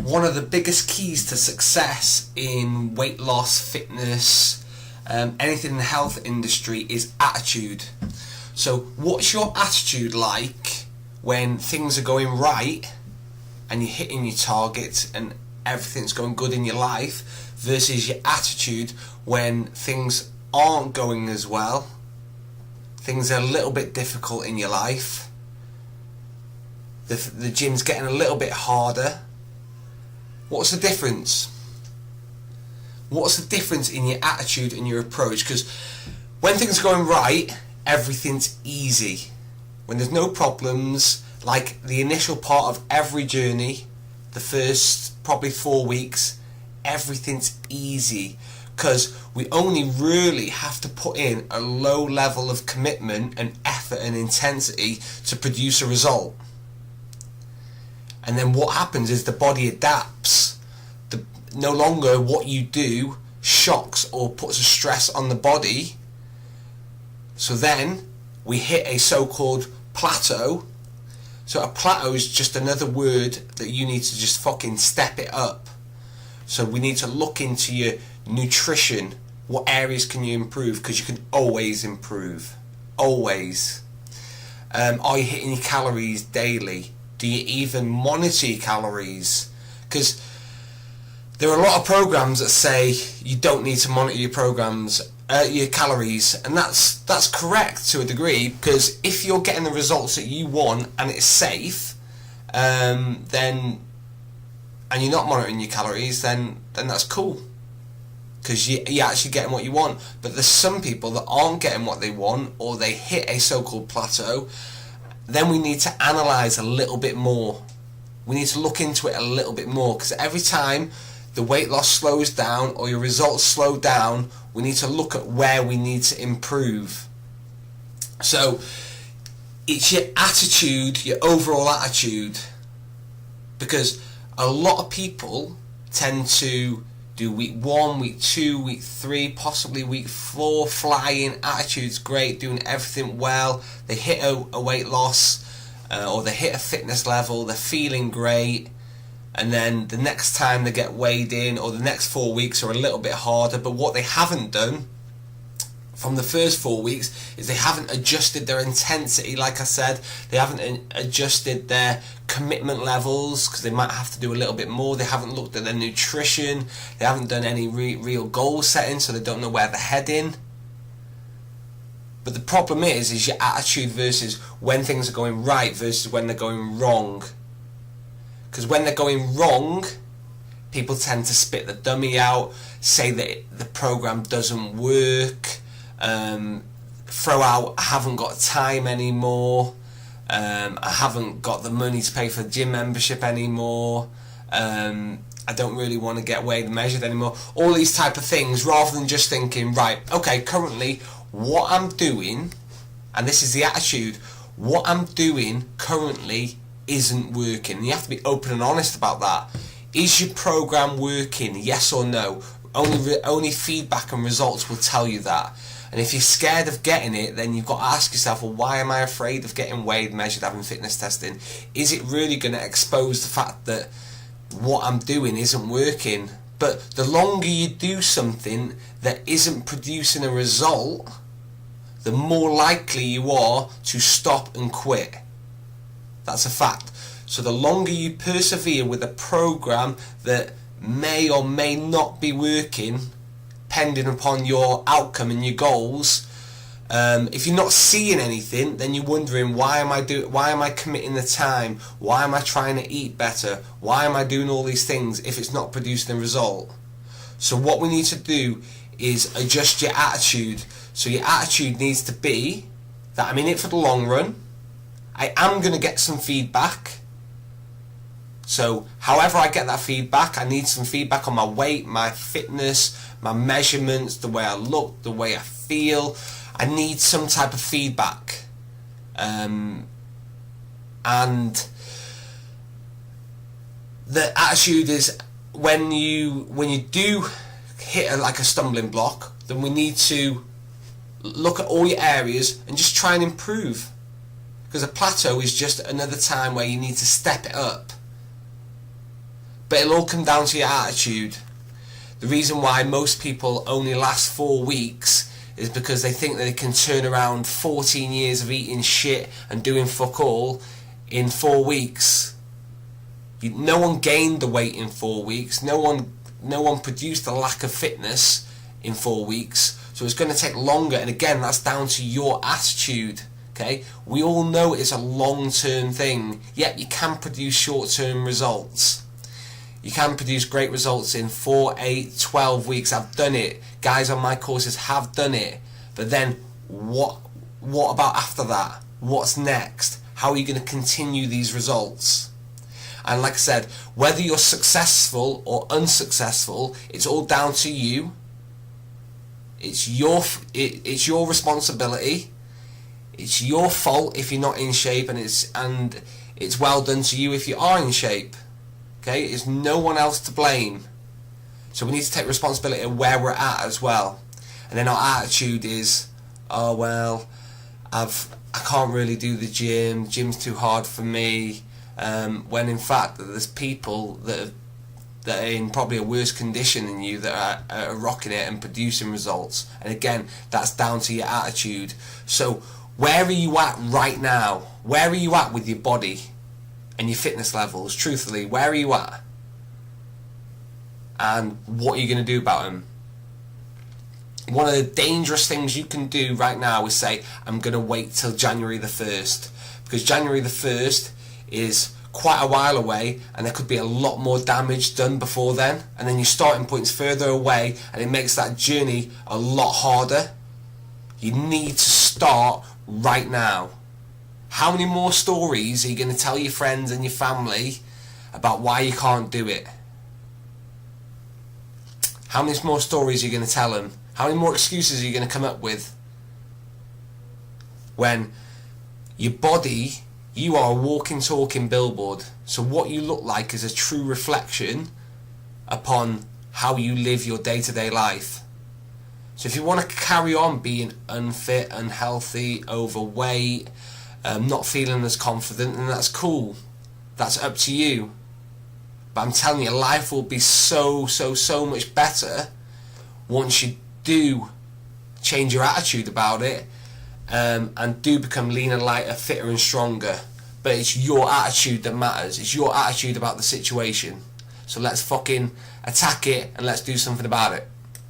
one of the biggest keys to success in weight loss, fitness, anything in the health industry is attitude. So what's your attitude like when things are going right and you're hitting your targets and everything's going good in your life, versus your attitude when things aren't going as well, things are a little bit difficult in your life, the gym's getting a little bit harder? What's the difference? What's the difference in your attitude and your approach? Because when things are going right, everything's easy. When there's no problems, like the initial part of every journey, the first probably 4 weeks, everything's easy, because we only really have to put in a low level of commitment and effort and intensity to produce a result. And then what happens is the body adapts. No longer what you do shocks or puts a stress on the body. So then we hit a so-called plateau. So a plateau is just another word that you need to just fucking step it up. So we need to look into your nutrition. What areas can you improve? Because you can always improve. Always. Are you hitting your calories daily? Do you even monitor your calories? Because there are a lot of programs that say you don't need to monitor your your calories, and that's correct to a degree, because if you're getting the results that you want and it's safe, then and you're not monitoring your calories, then that's cool, because you're actually getting what you want. But there's some people that aren't getting what they want, or they hit a so-called plateau. Then we need to analyse a little bit more. We need to look into it a little bit more, because every time the weight loss slows down or your results slow down, we need to look at where we need to improve. So it's your attitude, your overall attitude, because a lot of people tend to do week 1, week 2, week 3, possibly week 4, flying, attitude's great, doing everything well, they hit a weight loss, or they hit a fitness level, they're feeling great, and then the next time they get weighed in, or the next 4 weeks are a little bit harder. But what they haven't done from the first 4 weeks is they haven't adjusted their intensity. Like I said, they haven't adjusted their commitment levels, because they might have to do a little bit more. They haven't looked at their nutrition. They haven't done any real goal setting, so they don't know where they're heading. But the problem is your attitude versus when things are going right versus when they're going wrong. Because when they're going wrong, people tend to spit the dummy out, say that the program doesn't work, throw out, I haven't got time anymore, I haven't got the money to pay for the gym membership anymore, I don't really want to get weighed and measured anymore. All these type of things, rather than just thinking, right, okay, currently what I'm doing, and this is the attitude, what I'm doing currently isn't working. You have to be open and honest about that. Is your program working? Yes or no? Only feedback and results will tell you that. And if you're scared of getting it, then you've got to ask yourself, well, why am I afraid of getting weighed, measured, having fitness testing? Is it really going to expose the fact that what I'm doing isn't working? But the longer you do something that isn't producing a result, the more likely you are to stop and quit. That's a fact. So the longer you persevere with a program that may or may not be working, depending upon your outcome and your goals, if you're not seeing anything, then you're wondering, why am I committing the time? Why am I trying to eat better? Why am I doing all these things if it's not producing a result? So what we need to do is adjust your attitude. So your attitude needs to be that I'm in it for the long run. I am going to get some feedback. So however I get that feedback, I need some feedback on my weight, my fitness, my measurements, the way I look, the way I feel. I need some type of feedback. And the attitude is when you do hit like a stumbling block, then we need to look at all your areas and just try and improve. Because a plateau is just another time where you need to step it up. But it'll all come down to your attitude. The reason why most people only last 4 weeks is because they think that they can turn around 14 years of eating shit and doing fuck all in 4 weeks. No one gained the weight in 4 weeks. No one produced a lack of fitness in 4 weeks. So it's going to take longer. And again, that's down to your attitude. Okay? We all know it's a long-term thing. Yet you can produce short-term results. You can produce great results in 4, 8, 12 weeks. I've done it. Guys on my courses have done it. But then what about after that? What's next? How are you going to continue these results? And like I said, whether you're successful or unsuccessful, it's all down to you. It's your responsibility. It's your fault if you're not in shape, and it's well done to you if you are in shape. Okay, it's no one else to blame. So we need to take responsibility of where we're at as well. And then our attitude is, oh well, I can't really do the gym. Gym's too hard for me. When in fact there's people that are in probably a worse condition than you that are rocking it and producing results. And again, that's down to your attitude. So where are you at right now? Where are you at with your body and your fitness levels? Truthfully, where are you at? And what are you going to do about them? One of the dangerous things you can do right now is say, I'm going to wait till January the 1st. Because January the 1st is quite a while away, and there could be a lot more damage done before then. And then your starting point's further away, and it makes that journey a lot harder. You need to start right now. How many more stories are you going to tell your friends and your family about why you can't do it? How many more stories are you going to tell them? How many more excuses are you going to come up with? When your body, you are a walking, talking billboard. So what you look like is a true reflection upon how you live your day-to-day life. So if you want to carry on being unfit, unhealthy, overweight, not feeling as confident, then that's cool. That's up to you. But I'm telling you, life will be so much better once you do change your attitude about it, and do become leaner, lighter, fitter and stronger. But it's your attitude that matters. It's your attitude about the situation. So let's fucking attack it and let's do something about it.